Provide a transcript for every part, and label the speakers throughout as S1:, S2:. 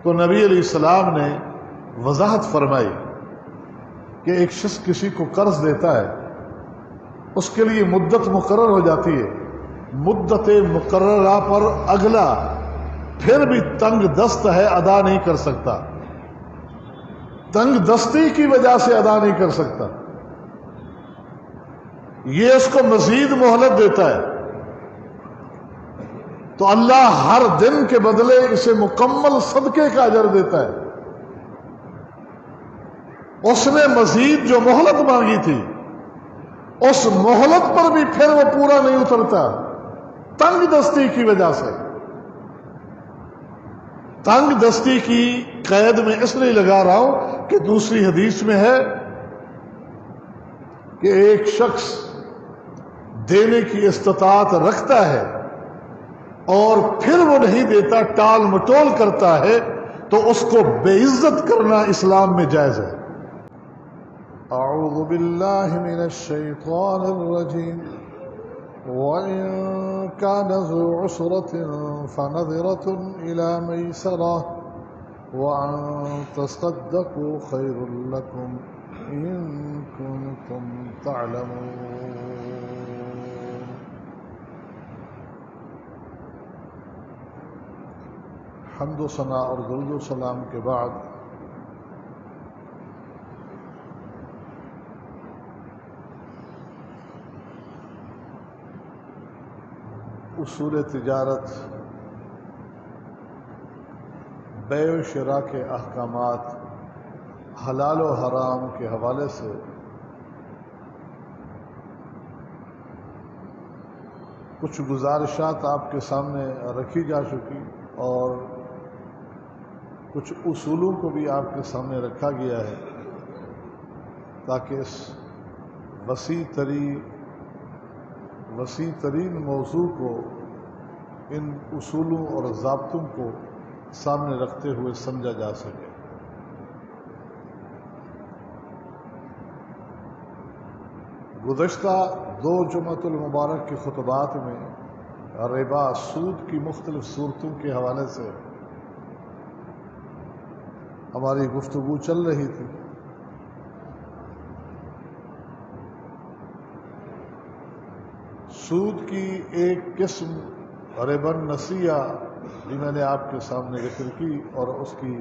S1: تو نبی علیہ السلام نے وضاحت فرمائی کہ ایک شخص کسی کو قرض دیتا ہے، اس کے لیے مدت مقرر ہو جاتی ہے، مدت مقررہ پر اگلا پھر بھی تنگ دست ہے، ادا نہیں کر سکتا، تنگ دستی کی وجہ سے ادا نہیں کر سکتا، یہ اس کو مزید مہلت دیتا ہے، تو اللہ ہر دن کے بدلے اسے مکمل صدقے کا اجر دیتا ہے۔ اس نے مزید جو مہلت مانگی تھی اس مہلت پر بھی پھر وہ پورا نہیں اترتا، تنگ دستی کی وجہ سے۔ تنگ دستی کی قید میں اس لیے لگا رہا ہوں کہ دوسری حدیث میں ہے کہ ایک شخص دینے کی استطاعت رکھتا ہے اور پھر وہ نہیں دیتا، ٹال مٹول کرتا ہے، تو اس کو بے عزت کرنا اسلام میں جائز ہے۔ اعوذ باللہ من الشیطان الرجیم وَإِن كَانَ ذُو عُسْرَةٍ فَنَظِرَةٌ إِلَى مَيْسَرَةٍ وَأَن تَصَدَّقُوا خَيْرٌ لَكُمْ إِن كُنتُمْ تَعْلَمُونَ۔ حمد و ثنا اور درود و سلام کے بعد اصول تجارت، بیع و شراء کے احکامات، حلال و حرام کے حوالے سے کچھ گزارشات آپ کے سامنے رکھی جا چکی اور کچھ اصولوں کو بھی آپ کے سامنے رکھا گیا ہے تاکہ اس وسیع ترین موضوع کو، ان اصولوں اور ضابطوں کو سامنے رکھتے ہوئے سمجھا جا سکے۔ گزشتہ 2 جمعۃ المبارک کے خطبات میں ربا، سود کی مختلف صورتوں کے حوالے سے ہماری گفتگو چل رہی تھی۔ سود کی ایک قسم ربا النسیہ بھی میں نے آپ کے سامنے ذکر کی، اور اس کی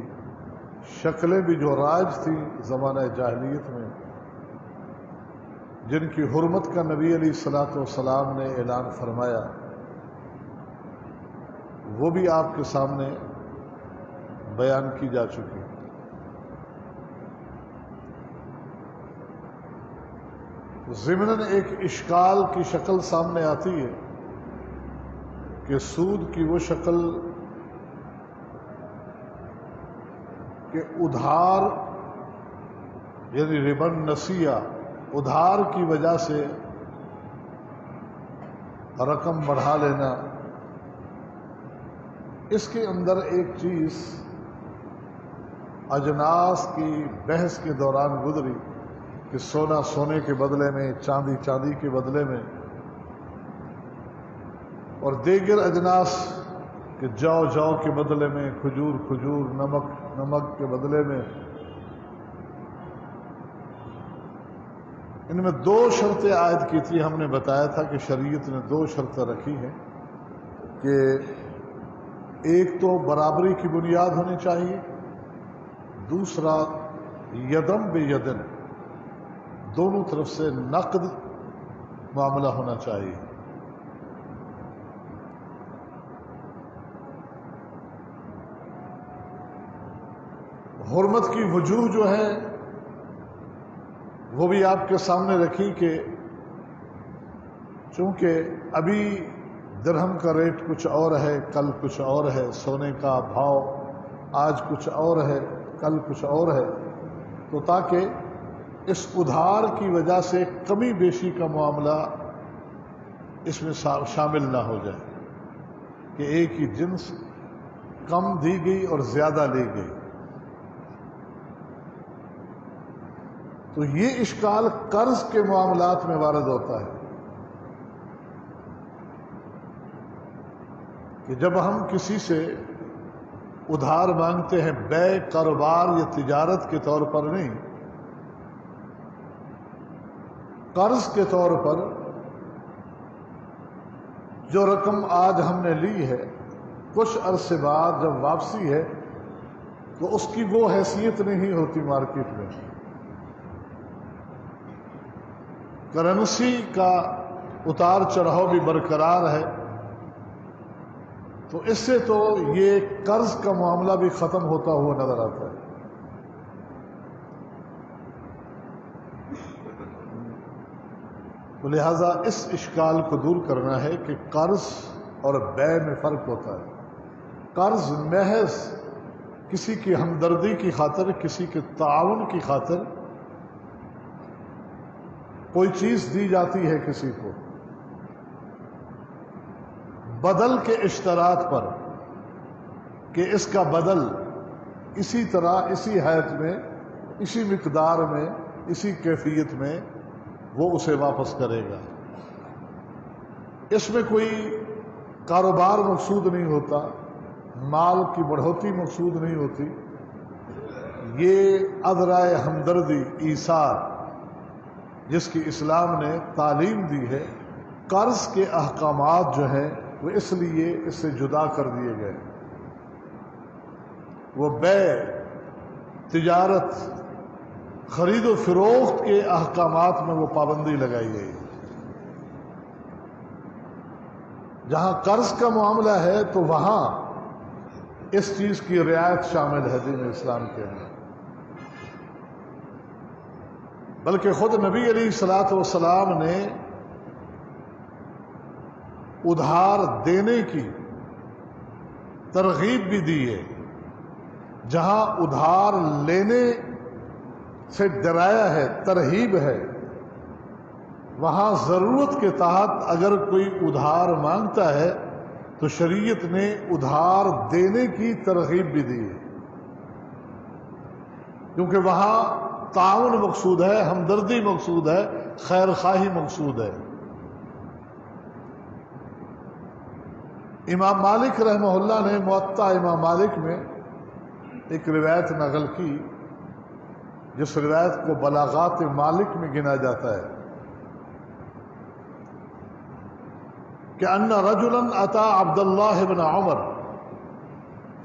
S1: شکلیں بھی جو رائج تھی زمانہ جاہلیت میں، جن کی حرمت کا نبی علیہ الصلوۃ والسلام نے اعلان فرمایا، وہ بھی آپ کے سامنے بیان کی جا چکی۔ ضمناً ایک اشکال کی شکل سامنے آتی ہے کہ سود کی وہ شکل کہ ادھار، یعنی ربا النسیہ، ادھار کی وجہ سے رقم بڑھا لینا، اس کے اندر ایک چیز اجناس کی بحث کے دوران گزری کہ سونا سونے کے بدلے میں، چاندی چاندی کے بدلے میں، اور دیگر اجناس کہ جو کے بدلے میں، کھجور، نمک کے بدلے میں۔ ان میں 2 شرطیں عائد کی تھی۔ ہم نے بتایا تھا کہ شریعت نے 2 شرطیں رکھی ہیں کہ ایک تو برابری کی بنیاد ہونی چاہیے، دوسرا یدم بے یدن، دونوں طرف سے نقد معاملہ ہونا چاہیے۔ حرمت کی وجوہ جو ہے وہ بھی آپ کے سامنے رکھی کہ چونکہ ابھی درہم کا ریٹ کچھ اور ہے، کل کچھ اور ہے، سونے کا بھاؤ آج کچھ اور ہے، کل کچھ اور ہے، تو تاکہ اس ادھار کی وجہ سے کمی بیشی کا معاملہ اس میں شامل نہ ہو جائے کہ ایک ہی جنس کم دی گئی اور زیادہ لی گئی۔ تو یہ اشکال قرض کے معاملات میں وارد ہوتا ہے کہ جب ہم کسی سے ادھار مانگتے ہیں بے کاروبار یا تجارت کے طور پر نہیں، قرض کے طور پر جو رقم آج ہم نے لی ہے کچھ عرصے بعد جب واپسی ہے تو اس کی وہ حیثیت نہیں ہوتی مارکیٹ میں۔ کرنسی کا اتار چڑھاؤ بھی برقرار ہے، تو اس سے تو یہ قرض کا معاملہ بھی ختم ہوتا ہوا نظر آتا ہے۔ تو لہذا اس اشکال کو دور کرنا ہے کہ قرض اور بے میں فرق ہوتا ہے۔ قرض محض کسی کی ہمدردی کی خاطر، کسی کے تعاون کی خاطر کوئی چیز دی جاتی ہے کسی کو بدل کے اشتراط پر کہ اس کا بدل اسی طرح، اسی حیث میں، اسی مقدار میں، اسی کیفیت میں وہ اسے واپس کرے گا۔ اس میں کوئی کاروبار مقصود نہیں ہوتا، مال کی بڑھوتی مقصود نہیں ہوتی، یہ عذرائے ہمدردی، ایثار جس کی اسلام نے تعلیم دی ہے۔ قرض کے احکامات جو ہیں وہ اس لیے اس سے جدا کر دیے گئے، وہ بے، تجارت، خرید و فروخت کے احکامات میں وہ پابندی لگائی گئی۔ جہاں قرض کا معاملہ ہے تو وہاں اس چیز کی رعایت شامل ہے دین اسلام کے اندر، بلکہ خود نبی علیہ الصلوۃ والسلام نے ادھار دینے کی ترغیب بھی دی ہے۔ جہاں ادھار لینے سے ڈرایا ہے، ترغیب ہے، وہاں ضرورت کے تحت اگر کوئی ادھار مانگتا ہے تو شریعت نے ادھار دینے کی ترغیب بھی دی ہے، کیونکہ وہاں تعاون مقصود ہے، ہمدردی مقصود ہے، خیر خواہی مقصود ہے۔ امام مالک رحمہ اللہ نے موطا امام مالک میں ایک روایت نقل کی، جس روایت کو بلاغات مالک میں گنا جاتا ہے کہ ان رجلا اتی عبد اللہ بن عمر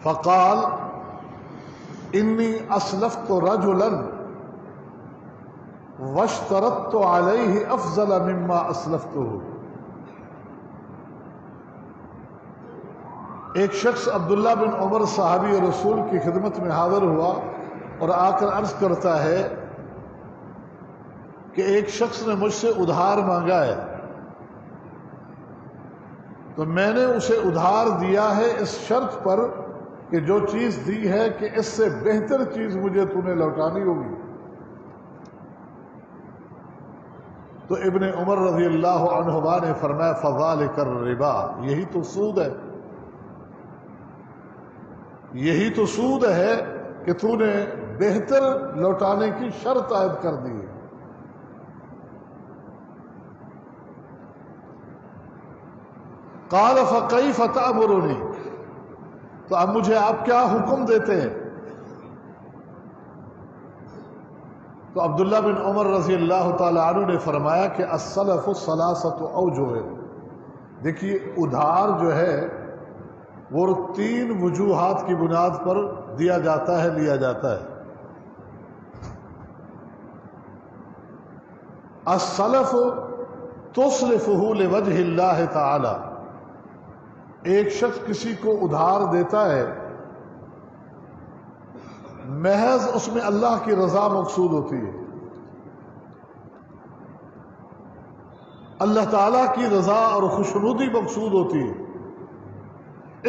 S1: فقال انی اسلفت رجلا واشترطت علیہ افضل مما اسلفته۔ ایک شخص عبداللہ بن عمر صحابی رسول کی خدمت میں حاضر ہوا اور آ کر عرض کرتا ہے کہ ایک شخص نے مجھ سے ادھار مانگا ہے، تو میں نے اسے ادھار دیا ہے اس شرط پر کہ جو چیز دی ہے کہ اس سے بہتر چیز مجھے تو نے لوٹانی ہوگی۔ تو ابن عمر رضی اللہ عنہما نے فرمایا فذالک الربا، یہی تو سود ہے، یہی تو سود ہے کہ تو نے بہتر لوٹانے کی شرط عائد کر دی ہے۔ قال فکیف تأمرنی، تو اب مجھے آپ کیا حکم دیتے ہیں؟ تو عبداللہ بن عمر رضی اللہ تعالی عنہ نے فرمایا کہ السلف ثلاثۃ اوجہ، دیکھیے ادھار جو ہے وہ 3 وجوہات کی بنیاد پر دیا جاتا ہے، لیا جاتا ہے۔ السلف تسلفہ لوجہ اللہ تعالی، ایک شخص کسی کو ادھار دیتا ہے، محض اس میں اللہ کی رضا مقصود ہوتی ہے، اللہ تعالیٰ کی رضا اور خوشنودی مقصود ہوتی ہے،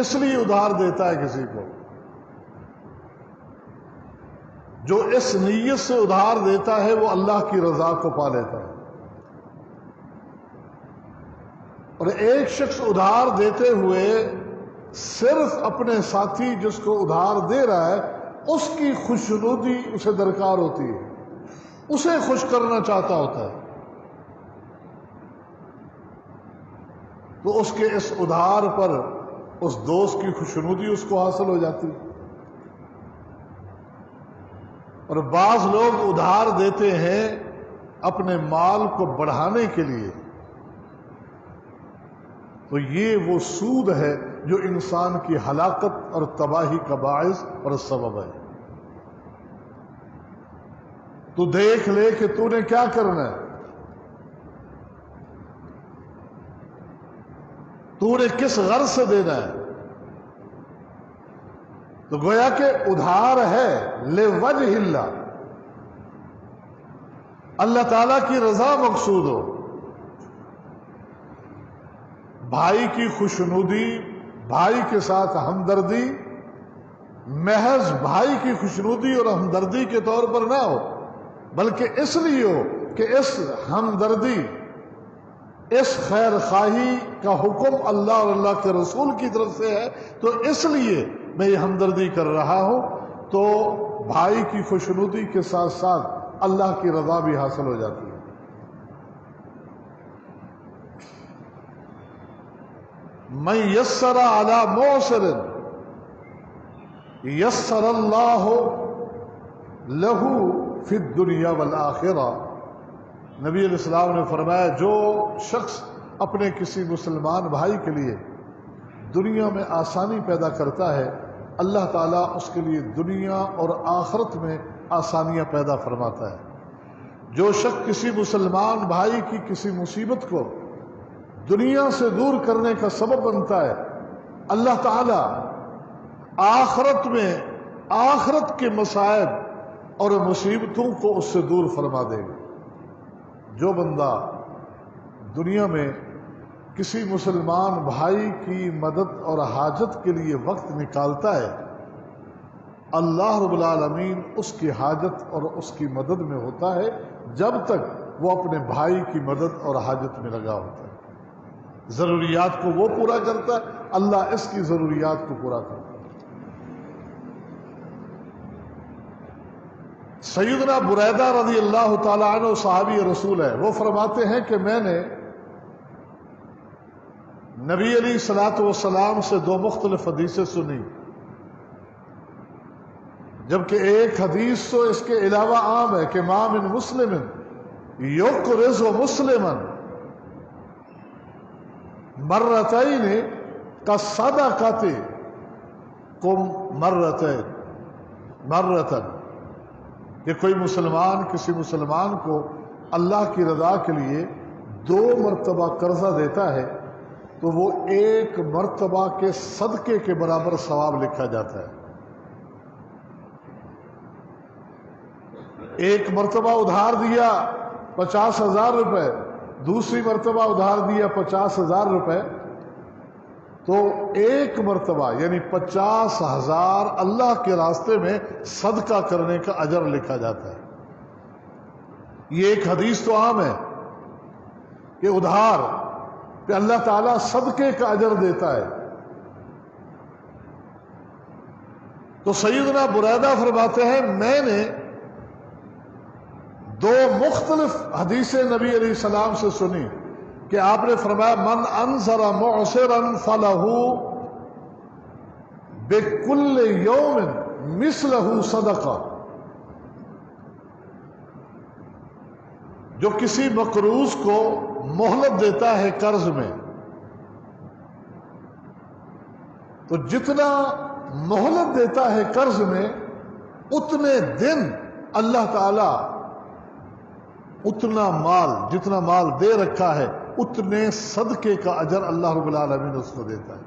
S1: اس لیے ادھار دیتا ہے کسی کو۔ جو اس نیت سے ادھار دیتا ہے وہ اللہ کی رضا کو پا لیتا ہے۔ اور ایک شخص ادھار دیتے ہوئے صرف اپنے ساتھی جس کو ادھار دے رہا ہے اس کی خوشنودی اسے درکار ہوتی ہے، اسے خوش کرنا چاہتا ہوتا ہے، تو اس کے اس ادھار پر اس دوست کی خوشنودی اس کو حاصل ہو جاتی ہے۔ اور بعض لوگ ادھار دیتے ہیں اپنے مال کو بڑھانے کے لیے، تو یہ وہ سود ہے جو انسان کی ہلاکت اور تباہی کا باعث اور سبب ہے۔ تو دیکھ لے کہ تو نے کیا کرنا ہے، تو نے کس غرض سے دینا ہے۔ تو گویا کہ ادھار ہے لوجہ اللہ، اللہ تعالیٰ کی رضا مقصود ہو، بھائی کی خوشنودی، بھائی کے ساتھ ہمدردی محض بھائی کی خوشنودی اور ہمدردی کے طور پر نہ ہو، بلکہ اس لیے ہو کہ اس ہمدردی، اس خیر خواہی کا حکم اللہ اور اللہ کے رسول کی طرف سے ہے، تو اس لیے میں یہ ہمدردی کر رہا ہوں، تو بھائی کی خوشنودی کے ساتھ ساتھ اللہ کی رضا بھی حاصل ہو جاتی ہے۔ من یسر علی معسر یسر اللہ لہ فی الدنیا والآخرہ، نبی علیہ السلام نے فرمایا جو شخص اپنے کسی مسلمان بھائی کے لیے دنیا میں آسانی پیدا کرتا ہے، اللہ تعالیٰ اس کے لیے دنیا اور آخرت میں آسانیاں پیدا فرماتا ہے۔ جو شخص کسی مسلمان بھائی کی کسی مصیبت کو دنیا سے دور کرنے کا سبب بنتا ہے، اللہ تعالیٰ آخرت میں آخرت کے مصائب اور مصیبتوں کو اس سے دور فرما دے گا۔ جو بندہ دنیا میں کسی مسلمان بھائی کی مدد اور حاجت کے لیے وقت نکالتا ہے، اللہ رب العالمین اس کی حاجت اور اس کی مدد میں ہوتا ہے جب تک وہ اپنے بھائی کی مدد اور حاجت میں لگا ہوتا ہے۔ ضروریات کو وہ پورا کرتا ہے، اللہ اس کی ضروریات کو پورا کرتا ہے۔ سیدنا بریدہ رضی اللہ تعالیٰ عنہ صحابی رسول ہے، وہ فرماتے ہیں کہ میں نے نبی علیہ الصلوۃ والسلام سے دو مختلف حدیثیں سنی، جبکہ ایک حدیث تو اس کے علاوہ عام ہے کہ ما من مسلم یقرض مسلما مرتين كالصدقة مرة، کہ کوئی مسلمان کسی مسلمان کو اللہ کی رضا کے لیے دو مرتبہ قرضہ دیتا ہے تو وہ ایک مرتبہ کے صدقے کے برابر ثواب لکھا جاتا ہے۔ ایک مرتبہ ادھار دیا 50,000 روپے، دوسری مرتبہ ادھار دیا 50,000 روپے، تو ایک مرتبہ یعنی 50,000 اللہ کے راستے میں صدقہ کرنے کا اجر لکھا جاتا ہے۔ یہ ایک حدیث تو عام ہے کہ ادھار کہ اللہ تعالیٰ صدقے کا اجر دیتا ہے۔ تو سیدنا بریدہ فرماتے ہیں میں نے دو مختلف حدیثیں نبی علیہ السلام سے سنی کہ آپ نے فرمایا من انذر معسرا فلہ بکل یوم مثلہ صدقہ، جو کسی مقروض کو مہلت دیتا ہے قرض میں، تو جتنا مہلت دیتا ہے قرض میں اتنے دن اللہ تعالی اتنا مال، جتنا مال دے رکھا ہے اتنے صدقے کا اجر اللہ رب العالمین اس کو دیتا ہے۔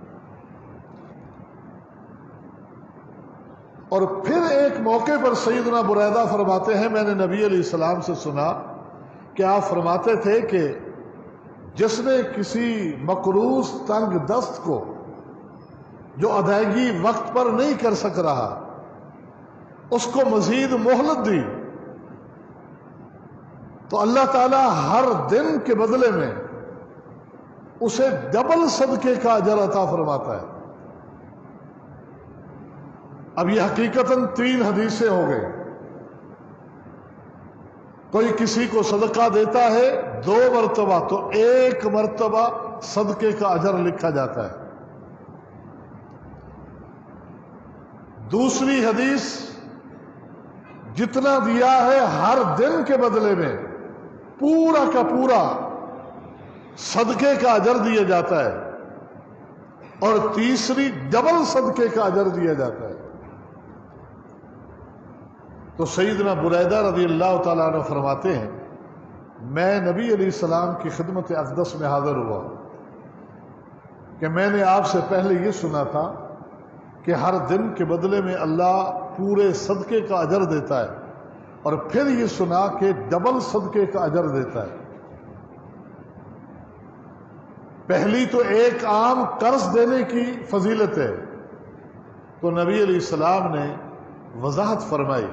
S1: اور پھر ایک موقع پر سیدنا بریدہ فرماتے ہیں میں نے نبی علیہ السلام سے سنا کہ آپ فرماتے تھے کہ جس نے کسی مقروض تنگ دست کو جو ادائیگی وقت پر نہیں کر سک رہا اس کو مزید مہلت دی تو اللہ تعالیٰ ہر دن کے بدلے میں اسے ڈبل صدقے کا اجر عطا فرماتا ہے۔ اب یہ حقیقتاً 3 حدیثیں ہو گئی۔ کوئی کسی کو صدقہ دیتا ہے 2 مرتبہ تو 1 مرتبہ صدقے کا اجر لکھا جاتا ہے۔ دوسری حدیث جتنا دیا ہے ہر دن کے بدلے میں پورا کا پورا صدقے کا اجر دیا جاتا ہے، اور تیسری ڈبل صدقے کا اجر دیا جاتا ہے۔ تو سیدنا بریدہ رضی اللہ تعالیٰ عنہ فرماتے ہیں، میں نبی علیہ السلام کی خدمت اقدس میں حاضر ہوا کہ میں نے آپ سے پہلے یہ سنا تھا کہ ہر دن کے بدلے میں اللہ پورے صدقے کا اجر دیتا ہے، اور پھر یہ سنا کہ ڈبل صدقے کا اجر دیتا ہے۔ پہلی تو ایک عام قرض دینے کی فضیلت ہے، تو نبی علیہ السلام نے وضاحت فرمائی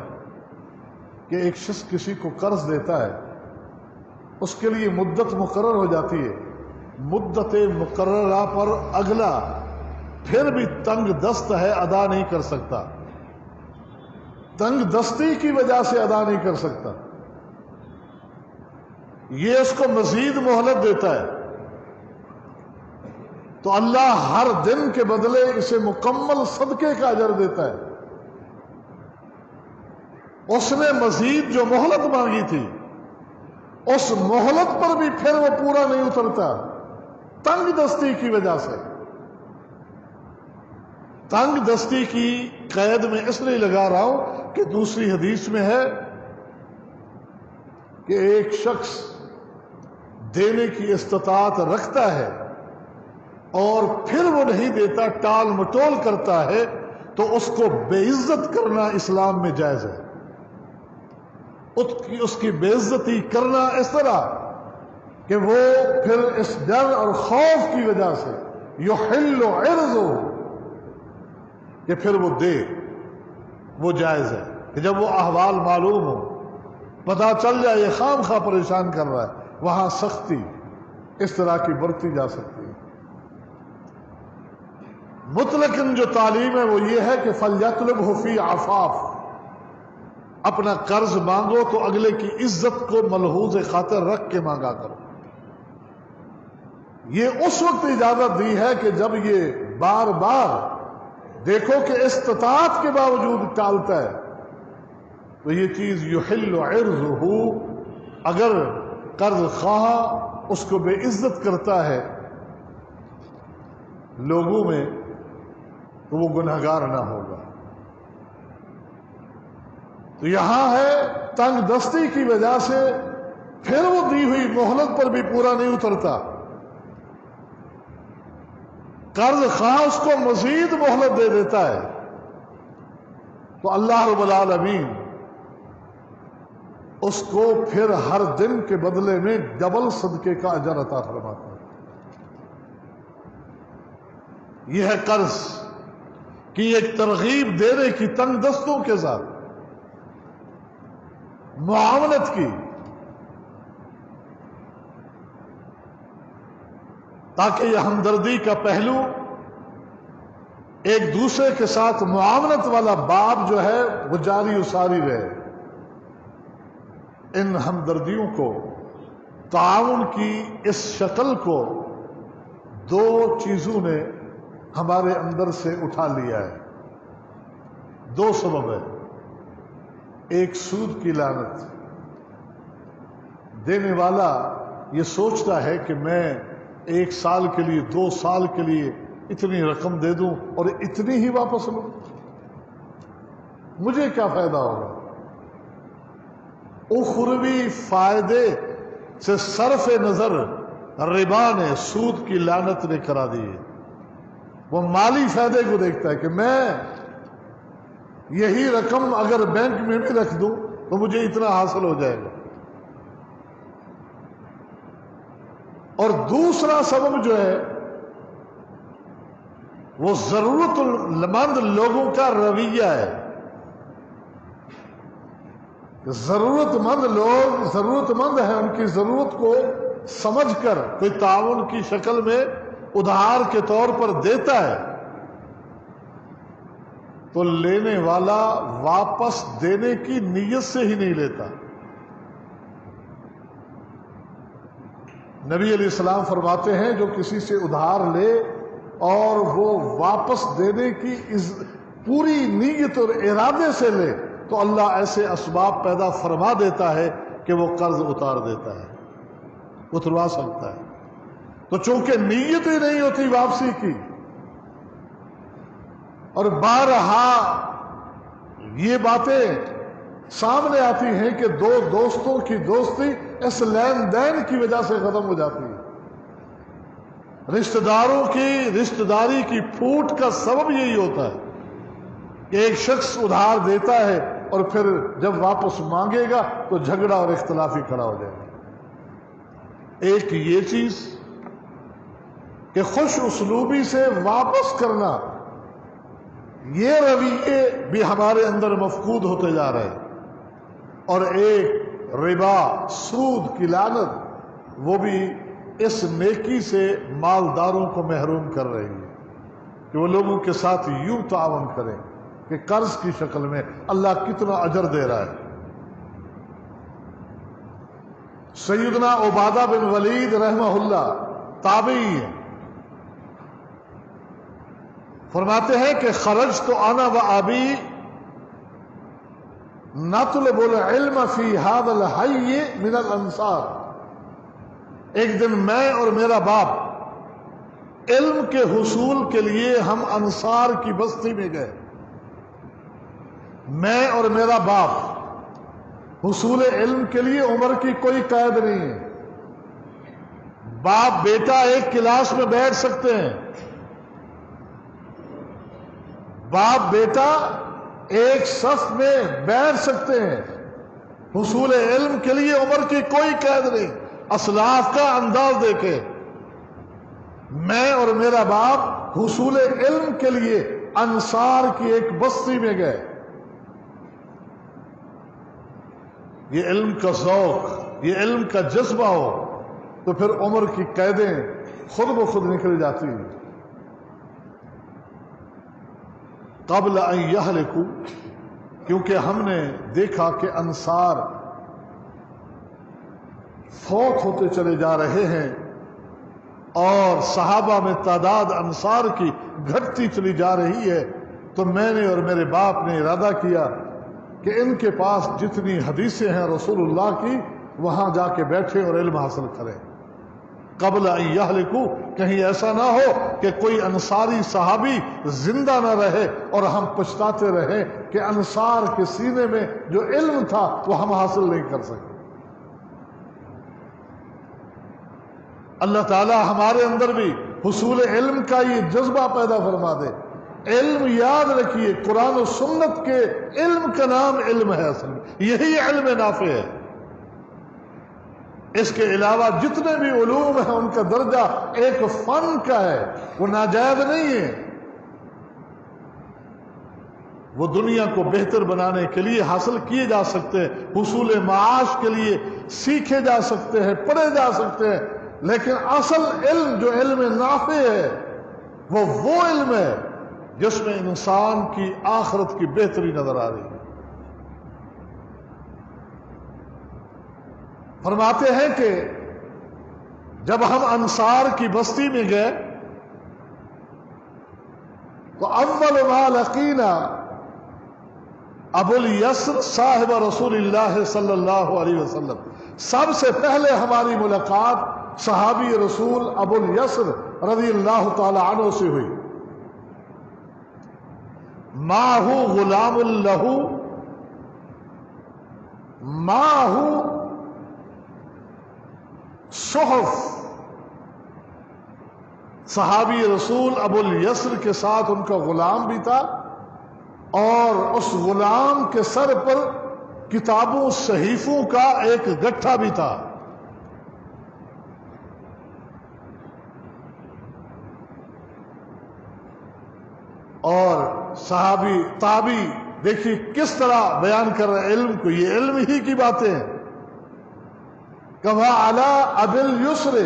S1: کہ ایک شخص کسی کو قرض دیتا ہے، اس کے لیے مدت مقرر ہو جاتی ہے، مدت مقررہ پر اگلا پھر بھی تنگ دست ہے، ادا نہیں کر سکتا، تنگ دستی کی وجہ سے ادا نہیں کر سکتا، یہ اس کو مزید مہلت دیتا ہے، تو اللہ ہر دن کے بدلے اسے مکمل صدقے کا اجر دیتا ہے۔ اس نے مزید جو مہلت مانگی تھی، اس مہلت پر بھی پھر وہ پورا نہیں اترتا، تنگ دستی کی وجہ سے۔ تنگ دستی کی قید میں اس لیے لگا رہا ہوں کہ دوسری حدیث میں ہے کہ ایک شخص دینے کی استطاعت رکھتا ہے اور پھر وہ نہیں دیتا، ٹال مٹول کرتا ہے، تو اس کو بے عزت کرنا اسلام میں جائز ہے۔ اس کی بے عزتی کرنا اس طرح کہ وہ پھر اس ڈر اور خوف کی وجہ سے یحل عرضہ کہ پھر وہ دے، وہ جائز ہے کہ جب وہ احوال معلوم ہو، پتہ چل جائے یہ خام خواہ پریشان کر رہا ہے، وہاں سختی اس طرح کی برتی جا سکتی ہے۔ مطلقاً جو تعلیم ہے وہ یہ ہے کہ فَلْيَطْلُبْهُ فِي عَفَافٍ، اپنا قرض مانگو تو اگلے کی عزت کو ملحوظ خاطر رکھ کے مانگا کرو۔ یہ اس وقت اجازت دی ہے کہ جب یہ بار بار دیکھو کہ استطاعت کے باوجود ٹالتا ہے، تو یہ چیز یحل عرضہ، اگر قرض خواہ اس کو بے عزت کرتا ہے لوگوں میں تو وہ گنہگار نہ ہوگا۔ تو یہاں ہے تنگ دستی کی وجہ سے پھر وہ دی ہوئی مہلت پر بھی پورا نہیں اترتا، قرض خواہ اس کو مزید مہلت دے دیتا ہے، تو اللہ رب العالمین اس کو پھر ہر دن کے بدلے میں ڈبل صدقے کا اجر عطا فرماتا ہے۔ یہ ہے قرض کی ایک ترغیب دینے کی تنگ دستوں کے ساتھ معاونت کی، تاکہ یہ ہمدردی کا پہلو، ایک دوسرے کے ساتھ معاونت والا باب جو ہے وہ جاری و ساری رہے۔ ان ہمدردیوں کو، تعاون کی اس شکل کو دو چیزوں نے ہمارے اندر سے اٹھا لیا ہے۔ دو سبب ہے، ایک سود کی لعنت، دینے والا یہ سوچتا ہے کہ میں 1 سال کے لیے 2 سال کے لیے اتنی رقم دے دوں اور اتنی ہی واپس لوں، مجھے کیا فائدہ ہوگا؟ اخروی فائدے سے صرف نظر ربا نے، سود کی لعنت نے کرا دی ہے۔ وہ مالی فائدے کو دیکھتا ہے کہ میں یہی رقم اگر بینک میں بھی رکھ دوں تو مجھے اتنا حاصل ہو جائے گا۔ اور دوسرا سبب جو ہے وہ ضرورت مند لوگوں کا رویہ ہے۔ ضرورت مند لوگ ضرورت مند ہیں، ان کی ضرورت کو سمجھ کر کوئی تعاون کی شکل میں ادھار کے طور پر دیتا ہے تو لینے والا واپس دینے کی نیت سے ہی نہیں لیتا۔ نبی علیہ السلام فرماتے ہیں جو کسی سے ادھار لے اور وہ واپس دینے کی پوری نیت اور ارادے سے لے تو اللہ ایسے اسباب پیدا فرما دیتا ہے کہ وہ قرض اتار دیتا ہے، اتروا سکتا ہے۔ تو چونکہ نیت ہی نہیں ہوتی واپسی کی، اور بارہا یہ باتیں سامنے آتی ہیں کہ دو دوستوں کی دوستی اس لین دین کی وجہ سے ختم ہو جاتی ہے، رشتہ داروں کی رشتہ داری کی پھوٹ کا سبب یہی ہوتا ہے کہ ایک شخص ادھار دیتا ہے اور پھر جب واپس مانگے گا تو جھگڑا اور اختلاف ہی کھڑا ہو جائے گا۔ ایک یہ چیز کہ خوش اسلوبی سے واپس کرنا، یہ رویے بھی ہمارے اندر مفقود ہوتے جا رہے ہیں، اور ایک ربا، سود کی لعنت، وہ بھی اس نیکی سے مالداروں کو محروم کر رہی ہے کہ وہ لوگوں کے ساتھ یوں تعاون کریں کہ قرض کی شکل میں اللہ کتنا اجر دے رہا ہے۔ سیدنا عبادہ بن ولید رحمہ اللہ تابعی ہیں، فرماتے ہیں کہ خرجت انا و ابی نطلب العلم فی هذا الحی من الانصار، ایک دن میں اور میرا باپ علم کے حصول کے لیے ہم انصار کی بستی میں گئے۔ میں اور میرا باپ حصول علم کے لیے عمر کی کوئی قید نہیں ہے، باپ بیٹا ایک کلاس میں بیٹھ سکتے ہیں، باپ بیٹا ایک صف میں بیٹھ سکتے ہیں، حصول علم کے لیے عمر کی کوئی قید نہیں۔ اسلاف کا انداز دیکھے، میں اور میرا باپ حصول علم کے لیے انصار کی ایک بستی میں گئے۔ یہ علم کا ذوق، یہ علم کا جذبہ ہو تو پھر عمر کی قیدیں خود بخود نکل جاتی ہیں۔ قبل ان یہلکوا، کیونکہ ہم نے دیکھا کہ انصار فوت ہوتے چلے جا رہے ہیں اور صحابہ میں تعداد انصار کی گھٹتی چلی جا رہی ہے، تو میں نے اور میرے باپ نے ارادہ کیا کہ ان کے پاس جتنی حدیثیں ہیں رسول اللہ کی، وہاں جا کے بیٹھے اور علم حاصل کریں۔ قبل ان یہلکوا، کہیں ایسا نہ ہو کہ کوئی انصاری صحابی زندہ نہ رہے اور ہم پچھتاتے رہے کہ انصار کے سینے میں جو علم تھا وہ ہم حاصل نہیں کر سکے۔ اللہ تعالی ہمارے اندر بھی حصول علم کا یہ جذبہ پیدا فرما دے۔ علم یاد رکھیے، قرآن و سنت کے علم کا نام علم ہے، اصل میں یہی علم نافع ہے۔ اس کے علاوہ جتنے بھی علوم ہیں ان کا درجہ ایک فن کا ہے، وہ ناجائز نہیں ہے، وہ دنیا کو بہتر بنانے کے لیے حاصل کیے جا سکتے ہیں، حصول معاش کے لیے سیکھے جا سکتے ہیں، پڑھے جا سکتے ہیں، لیکن اصل علم جو علم نافع ہے وہ علم ہے جس میں انسان کی آخرت کی بہتری نظر آ رہی ہے۔ فرماتے ہیں کہ جب ہم انصار کی بستی میں گئے تو اول ما لقینا ابو الیسر صاحب رسول اللہ صلی اللہ علیہ وسلم، سب سے پہلے ہماری ملاقات صحابی رسول ابو الیسر رضی اللہ تعالی عنہ سے ہوئی۔ ماہو غلام لہو، ماہو صحف، صحابی رسول ابو الیسر کے ساتھ ان کا غلام بھی تھا، اور اس غلام کے سر پر کتابوں صحیفوں کا ایک گٹھا بھی تھا۔ اور صحابی تابعی دیکھیے کس طرح بیان کر رہے علم کو، یہ علم ہی کی باتیں ہیں۔ کما علی ابو الیسر،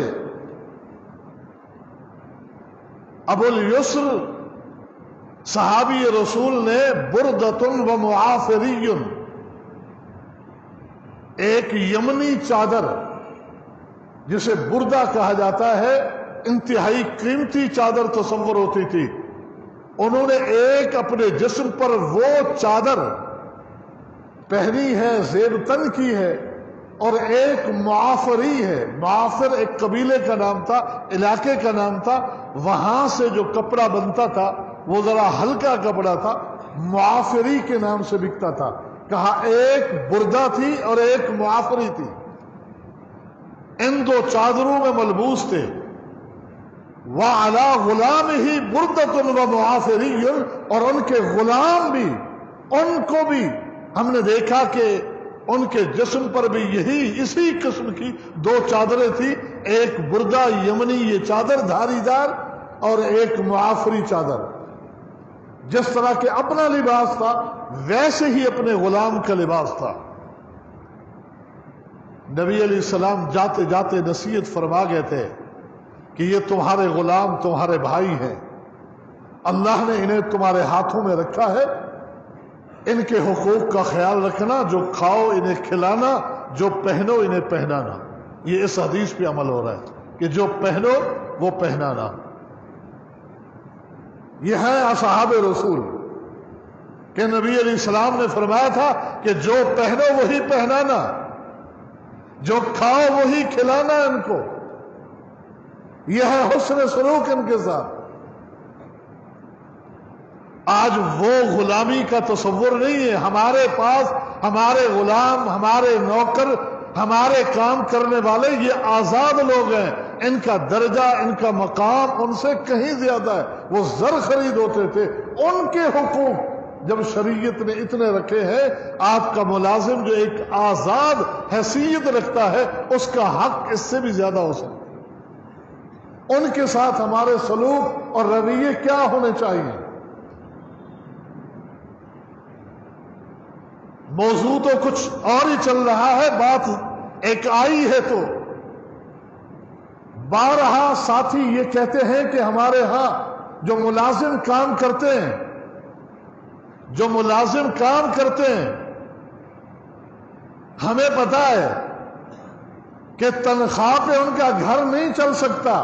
S1: ابو الیسر صحابی رسول نے بردۃ و معافری، ایک یمنی چادر جسے بردہ کہا جاتا ہے، انتہائی قیمتی چادر تصور ہوتی تھی، انہوں نے ایک اپنے جسم پر وہ چادر پہنی ہے، زیر تن کی ہے، اور ایک معافری ہے۔ معافر ایک قبیلے کا نام تھا، علاقے کا نام تھا، وہاں سے جو کپڑا بنتا تھا وہ ذرا ہلکا کپڑا تھا، معافری کے نام سے بکتا تھا۔ کہا ایک بردہ تھی اور ایک معافری تھی، ان دو چادروں میں ملبوس تھے۔ وَعَلَىٰ غُلَامِهِ بُرْدَةٌ وَمُعَافِرِيٌّ، اور ان کے غلام بھی، ان کو بھی ہم نے دیکھا کہ ان کے جسم پر بھی اسی قسم کی دو چادریں تھی، ایک بردہ یمنی یہ چادر دھاری دار، اور ایک معافری چادر۔ جس طرح کے اپنا لباس تھا ویسے ہی اپنے غلام کا لباس تھا۔ نبی علیہ السلام جاتے جاتے نصیحت فرما گئے تھے کہ یہ تمہارے غلام تمہارے بھائی ہیں، اللہ نے انہیں تمہارے ہاتھوں میں رکھا ہے، ان کے حقوق کا خیال رکھنا، جو کھاؤ انہیں کھلانا، جو پہنو انہیں پہنانا۔ یہ اس حدیث پہ عمل ہو رہا ہے کہ جو پہنو وہ پہنانا۔ یہ ہے اصحاب رسول کہ نبی علیہ السلام نے فرمایا تھا کہ جو پہنو وہی پہنانا، جو کھاؤ وہی کھلانا ان کو۔ یہ ہے حسن سلوک ان کے ساتھ۔ آج وہ غلامی کا تصور نہیں ہے، ہمارے پاس ہمارے غلام، ہمارے نوکر، ہمارے کام کرنے والے یہ آزاد لوگ ہیں، ان کا درجہ، ان کا مقام ان سے کہیں زیادہ ہے۔ وہ زر خرید ہوتے تھے، ان کے حقوق جب شریعت نے اتنے رکھے ہیں، آپ کا ملازم جو ایک آزاد حیثیت رکھتا ہے اس کا حق اس سے بھی زیادہ ہو سکتا ہے۔ ان کے ساتھ ہمارے سلوک اور رویے کیا ہونے چاہیے؟ موضوع تو کچھ اور ہی چل رہا ہے، بات ایک آئی ہے تو بارہا ساتھی یہ کہتے ہیں کہ ہمارے ہاں جو ملازم کام کرتے ہیں، جو ملازم کام کرتے ہیں، ہمیں پتا ہے کہ تنخواہ پہ ان کا گھر نہیں چل سکتا،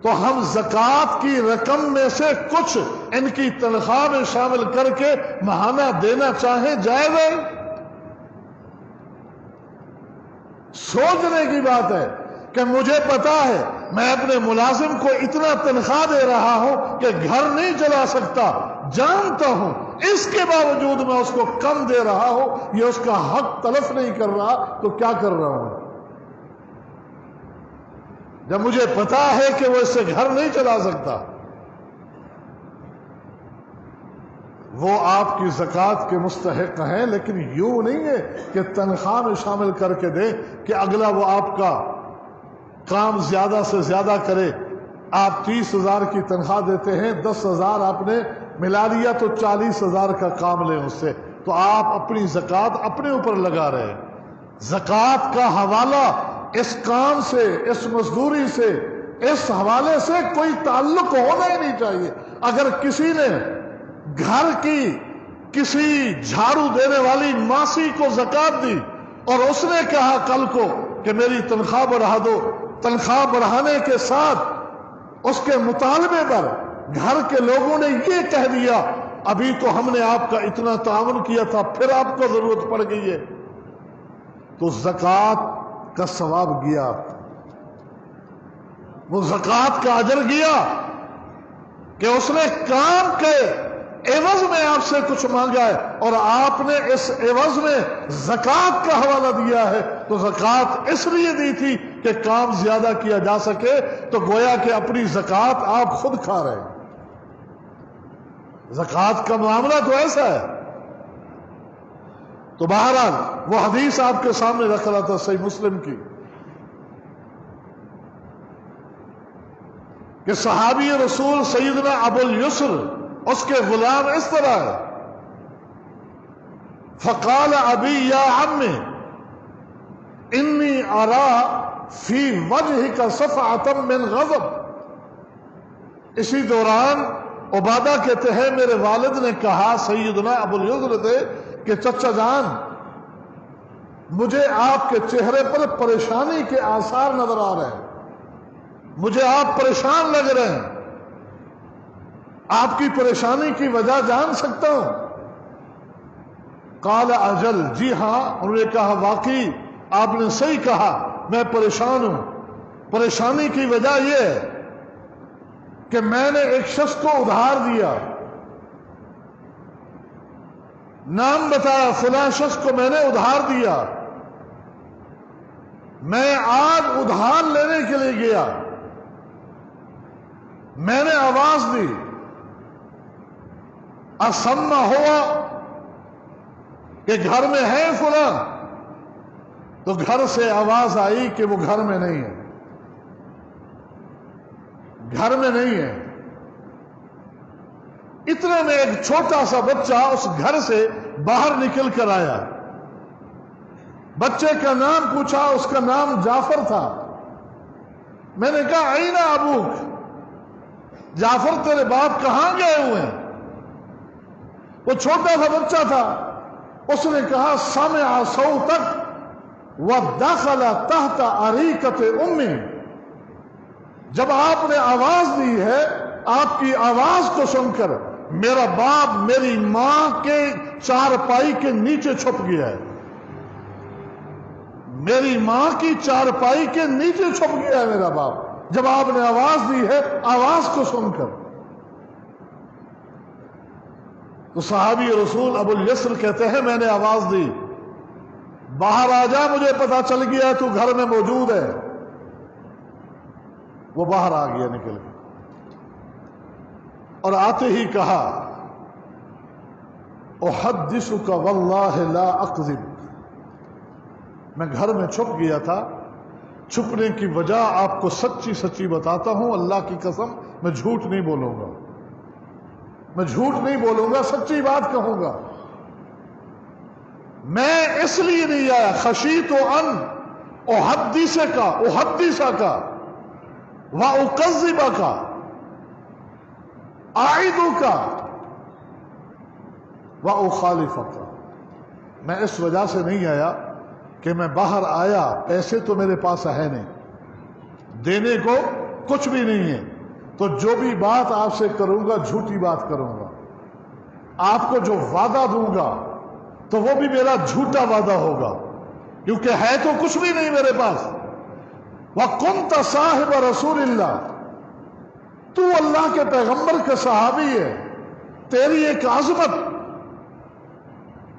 S1: تو ہم زکوٰۃ کی رقم میں سے کچھ ان کی تنخواہ میں شامل کر کے ماہانہ دینا چاہیں، جائز ہے؟ سوچنے کی بات ہے کہ مجھے پتا ہے میں اپنے ملازم کو اتنا تنخواہ دے رہا ہوں کہ گھر نہیں چلا سکتا، جانتا ہوں، اس کے باوجود میں اس کو کم دے رہا ہوں، یہ اس کا حق تلف نہیں کر رہا، تو کیا کر رہا ہوں؟ جب مجھے پتا ہے کہ وہ اس سے گھر نہیں چلا سکتا۔ وہ آپ کی زکوٰۃ کے مستحق ہیں، لیکن یوں نہیں ہے کہ تنخواہ میں شامل کر کے دیں کہ اگلا وہ آپ کا کام زیادہ سے زیادہ کرے۔ آپ 30,000 کی تنخواہ دیتے ہیں، 10,000 آپ نے ملا لیا تو 40,000 کا کام لیں اس سے، تو آپ اپنی زکوٰۃ اپنے اوپر لگا رہے ہیں۔ زکوٰۃ کا حوالہ اس کام سے، اس مزدوری سے، اس حوالے سے کوئی تعلق ہونا ہی نہیں چاہیے۔ اگر کسی نے گھر کی کسی جھاڑو دینے والی ماسی کو زکوٰۃ دی اور اس نے کہا کل کو کہ میری تنخواہ بڑھا دو، تنخواہ بڑھانے کے ساتھ اس کے مطالبے پر گھر کے لوگوں نے یہ کہہ دیا ابھی تو ہم نے آپ کا اتنا تعاون کیا تھا، پھر آپ کو ضرورت پڑ گئی ہے، تو زکوٰۃ کا ثواب گیا، وہ زکوٰۃ کا اجر گیا کہ اس نے کام کے عوض میں آپ سے کچھ مانگا ہے اور آپ نے اس عوض میں زکوٰۃ کا حوالہ دیا ہے۔ تو زکوٰۃ اس لیے دی تھی کہ کام زیادہ کیا جا سکے، تو گویا کہ اپنی زکوٰۃ آپ خود کھا رہے ہیں۔ زکوٰۃ کا معاملہ تو ایسا ہے۔ تو بہرحال وہ حدیث آپ کے سامنے رکھ رہا تھا صحیح مسلم کی، کہ صحابی رسول سیدنا ابو الیسر اس کے غلام اس طرح ہے، فقال ابی یا عمی انی ارا فی وجہک صفعۃ من غضب۔ اسی دوران عبادہ کہتے ہیں میرے والد نے کہا سیدنا ابو الیسر تھے کہ چچا جان مجھے آپ کے چہرے پر پریشانی کے آثار نظر آ رہے ہیں، مجھے آپ پریشان لگ رہے ہیں، آپ کی پریشانی کی وجہ جان سکتا ہوں؟ قال اجل، جی ہاں. انہوں نے کہا واقعی آپ نے صحیح کہا، میں پریشان ہوں. پریشانی کی وجہ یہ ہے کہ میں نے ایک شخص کو ادھار دیا، نام بتایا، فلاں شخص کو میں نے ادھار دیا. میں آج ادھار لینے کے لیے گیا، میں نے آواز دی، اسمع ہوا کہ گھر میں ہے فلاں، تو گھر سے آواز آئی کہ وہ گھر میں نہیں ہے، گھر میں نہیں ہے. اتنے میں ایک چھوٹا سا بچہ اس گھر سے باہر نکل کر آیا. بچے کا نام پوچھا، اس کا نام جعفر تھا. میں نے کہا اینا ابوک، جعفر تیرے باپ کہاں گئے ہوئے ہیں؟ وہ چھوٹا سا بچہ تھا. اس نے کہا سمع صوتک ودخل تحت اریکۃ امی، جب آپ نے آواز دی ہے، آپ کی آواز کو سن کر میرا باپ میری ماں کے چارپائی کے نیچے چھپ گیا ہے، میری ماں کی چارپائی کے نیچے چھپ گیا ہے میرا باپ، جب آپ نے آواز دی ہے آواز کو سن کر. تو صحابی رسول ابو الیسر کہتے ہیں میں نے آواز دی، باہر آ جا، مجھے پتا چل گیا تو گھر میں موجود ہے. وہ باہر آ گیا نکل کے، اور آتے ہی کہا احدثک واللہ لا اکذب، میں گھر میں چھپ گیا تھا، چھپنے کی وجہ آپ کو سچی سچی بتاتا ہوں، اللہ کی قسم میں جھوٹ نہیں بولوں گا، میں جھوٹ نہیں بولوں گا، سچی بات کہوں گا. میں اس لیے نہیں آیا، خشیت ان احدثک واکذبک اعدک واخالفک، میں اس وجہ سے نہیں آیا کہ میں باہر آیا، پیسے تو میرے پاس ہے نہیں، دینے کو کچھ بھی نہیں ہے، تو جو بھی بات آپ سے کروں گا جھوٹی بات کروں گا. آپ کو جو وعدہ دوں گا تو وہ بھی میرا جھوٹا وعدہ ہوگا، کیونکہ ہے تو کچھ بھی نہیں میرے پاس. وَكُنْتَ صَاحِبَ رسول اللہ، تو اللہ کے پیغمبر کا صحابی ہے، تیری ایک عظمت،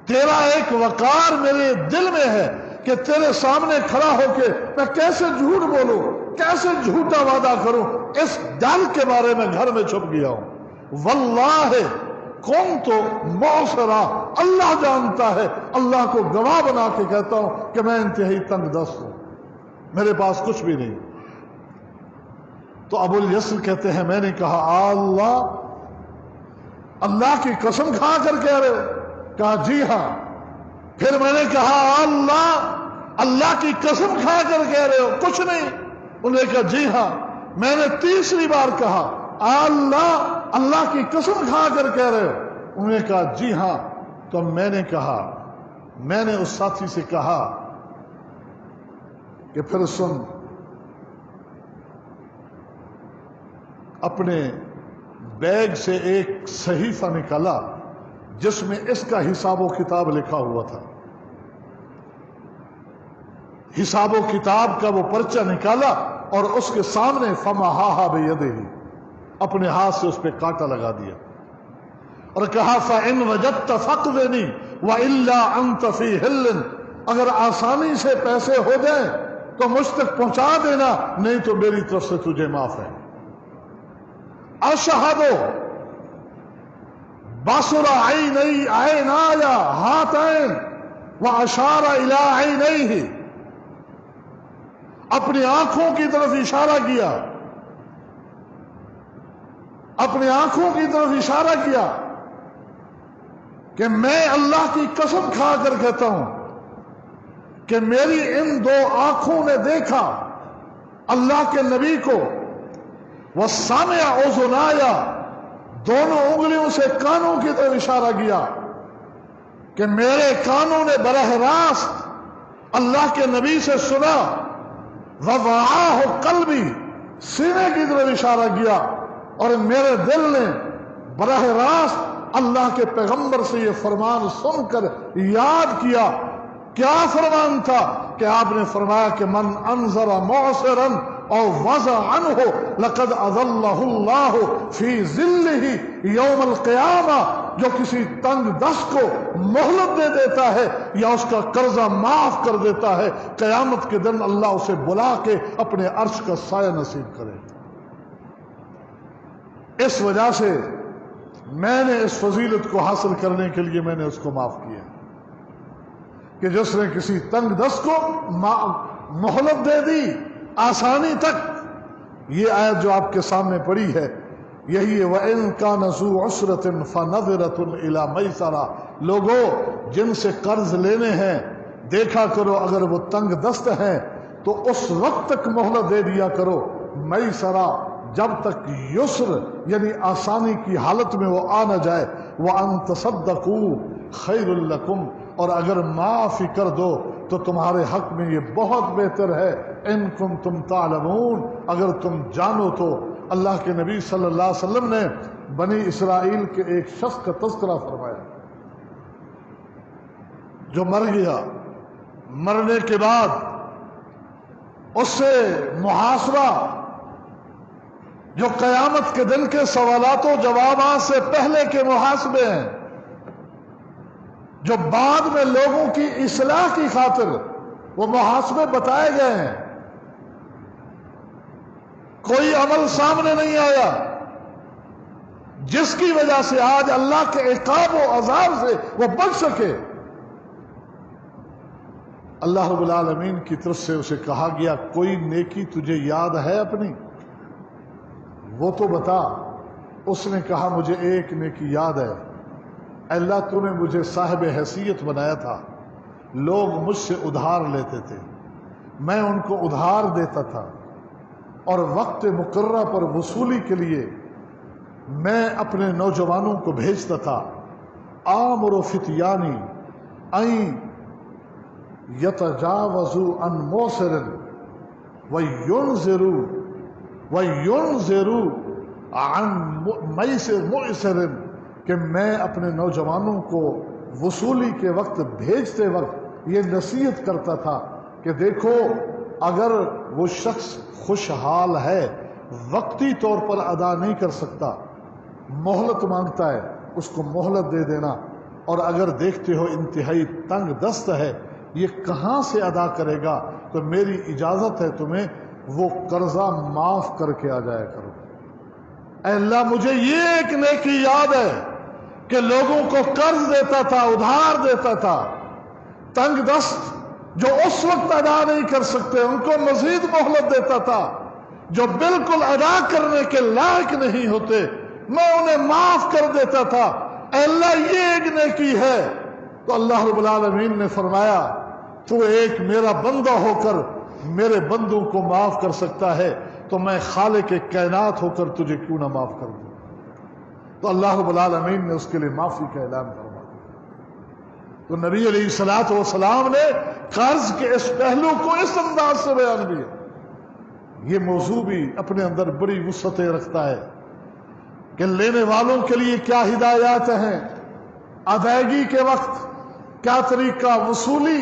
S1: تیرا ایک وقار میرے دل میں ہے کہ تیرے سامنے کھڑا ہو کے میں کیسے جھوٹ بولوں، کیسے جھوٹا وعدہ کروں، اس ڈر کے بارے میں گھر میں چھپ گیا ہوں. واللہ کنت معسرا، اللہ جانتا ہے، اللہ کو گواہ بنا کے کہتا ہوں کہ میں انتہائی تنگ دست ہوں، میرے پاس کچھ بھی نہیں. تو ابو الیسر کہتے ہیں میں نے کہا اللہ کی قسم کھا کر کہہ رہے ہو؟ کہا جی ہاں. پھر میں نے کہا اللہ کی قسم کھا کر کہہ رہے ہو کچھ نہیں؟ انہوں نے کہا جی ہاں. میں نے تیسری بار کہا اللہ کی قسم کھا کر کہہ رہے ہو؟ انہوں نے کہا جی ہاں. تو میں نے کہا، میں نے اس ساتھی سے کہا کہ پھر سن، اپنے بیگ سے ایک صحیفہ نکالا جس میں اس کا حساب و کتاب لکھا ہوا تھا. حساب و کتاب کا وہ پرچہ نکالا اور اس کے سامنے فمحاها بِيَدِهِ، اپنے ہاتھ سے اس پہ کانٹا لگا دیا اور کہا فَإِنْ وَجَدْتَ فَقْدِنِي وَإِلَّا أَنْتَ فِي حِلٍّ، اگر آسانی سے پیسے ہو جائیں تو مجھ تک پہنچا دینا، نہیں تو میری طرف سے تجھے معاف ہے. اشہدو بصر عینایا ہاتین واشار الی عینیہ، اپنی آنکھوں کی طرف اشارہ کیا، اپنی آنکھوں کی طرف اشارہ کیا کہ میں اللہ کی قسم کھا کر کہتا ہوں کہ میری ان دو آنکھوں نے دیکھا اللہ کے نبی کو. وَسَمِعَ أُذُنَايَ، دونوں انگلیوں سے کانوں کی طرف اشارہ کیا کہ میرے کانوں نے براہ راست اللہ کے نبی سے سنا. وَوَعَاهُ قَلْبِي، سینے کی طرف اشارہ کیا، اور میرے دل نے براہ راست اللہ کے پیغمبر سے یہ فرمان سن کر یاد کیا. کیا فرمان تھا کہ آپ نے فرمایا کہ من انذر معسرا او وضع عنہ لقد اظلہ اللہ فی ظلہ یوم القیامہ. جو کسی تنگ دست کو مہلت دے دیتا ہے یا اس کا قرضہ معاف کر دیتا ہے، قیامت کے دن اللہ اسے بلا کے اپنے عرش کا سایہ نصیب کرے. اس وجہ سے میں نے اس فضیلت کو حاصل کرنے کے لیے میں نے اس کو معاف کیا کہ جس نے کسی تنگ دست کو مہلت دے دی آسانی تک. یہ آیت جو آپ کے سامنے پڑی ہے یہی ہے وَإِن كَانَ ذُو عُسْرَةٍ فَنَظِرَةٌ إِلَى مَيْسَرَةٍ. لوگوں جن سے قرض لینے ہیں دیکھا کرو اگر وہ تنگ دست ہیں تو اس وقت تک مہلت دے دیا کرو میسرہ جب تک یسر یعنی آسانی کی حالت میں وہ آ نہ جائے. وَأَن تَصَدَّقُوا خَيْرٌ لَكُمْ. اور اگر معافی کر دو تو تمہارے حق میں یہ بہت بہتر ہے. ان کنتم تعلمون، اگر تم جانو تو. اللہ کے نبی صلی اللہ علیہ وسلم نے بنی اسرائیل کے ایک شخص کا تذکرہ فرمایا جو مر گیا. مرنے کے بعد اس سے محاسبہ جو قیامت کے دن کے سوالات و جوابات سے پہلے کے محاسبے ہیں، جو بعد میں لوگوں کی اصلاح کی خاطر وہ محاسبے بتائے گئے ہیں. کوئی عمل سامنے نہیں آیا جس کی وجہ سے آج اللہ کے عقاب و عذاب سے وہ بچ سکے. اللہ رب العالمین کی طرف سے اسے کہا گیا کوئی نیکی تجھے یاد ہے اپنی؟ وہ تو بتا. اس نے کہا مجھے ایک نیکی یاد ہے. اللہ تو نے مجھے صاحب حیثیت بنایا تھا، لوگ مجھ سے ادھار لیتے تھے، میں ان کو ادھار دیتا تھا اور وقت مقررہ پر وصولی کے لیے میں اپنے نوجوانوں کو بھیجتا تھا. آمر فتیانی این یتجاوزوا عن موسر وینذروا عن مؤسر. کہ میں اپنے نوجوانوں کو وصولی کے وقت بھیجتے وقت یہ نصیحت کرتا تھا کہ دیکھو اگر وہ شخص خوشحال ہے وقتی طور پر ادا نہیں کر سکتا، مہلت مانگتا ہے، اس کو مہلت دے دینا. اور اگر دیکھتے ہو انتہائی تنگ دست ہے یہ کہاں سے ادا کرے گا تو میری اجازت ہے تمہیں وہ قرضہ معاف کر کے آ جایا کرو. اے اللہ مجھے یہ ایک نیکی یاد ہے کہ لوگوں کو قرض دیتا تھا، ادھار دیتا تھا، تنگ دست جو اس وقت ادا نہیں کر سکتے ان کو مزید مہلت دیتا تھا، جو بالکل ادا کرنے کے لائق نہیں ہوتے میں انہیں معاف کر دیتا تھا. اے اللہ یہ ایک نیکی ہے. تو اللہ رب العالمین نے فرمایا تو ایک میرا بندہ ہو کر میرے بندوں کو معاف کر سکتا ہے تو میں خالق کائنات ہو کر تجھے کیوں نہ معاف کر دوں. تو اللہ رب العالمین نے اس کے لیے معافی کا اعلان فرما دیا. تو نبی علیہ الصلوۃ والسلام نے قرض کے اس پہلو کو اس انداز سے بیان کیا. یہ موضوع بھی اپنے اندر بڑی وسعتیں رکھتا ہے کہ لینے والوں کے لیے کیا ہدایات ہیں، ادائیگی کے وقت کیا طریقہ، وصولی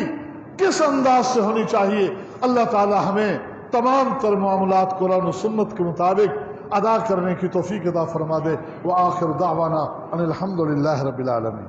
S1: کس انداز سے ہونی چاہیے. اللہ تعالی ہمیں تمام تر معاملات قرآن و سنت کے مطابق ادا کرنے کی توفیق عطا فرما دے. وآخر دعوانا ان الحمد للہ رب العالمین.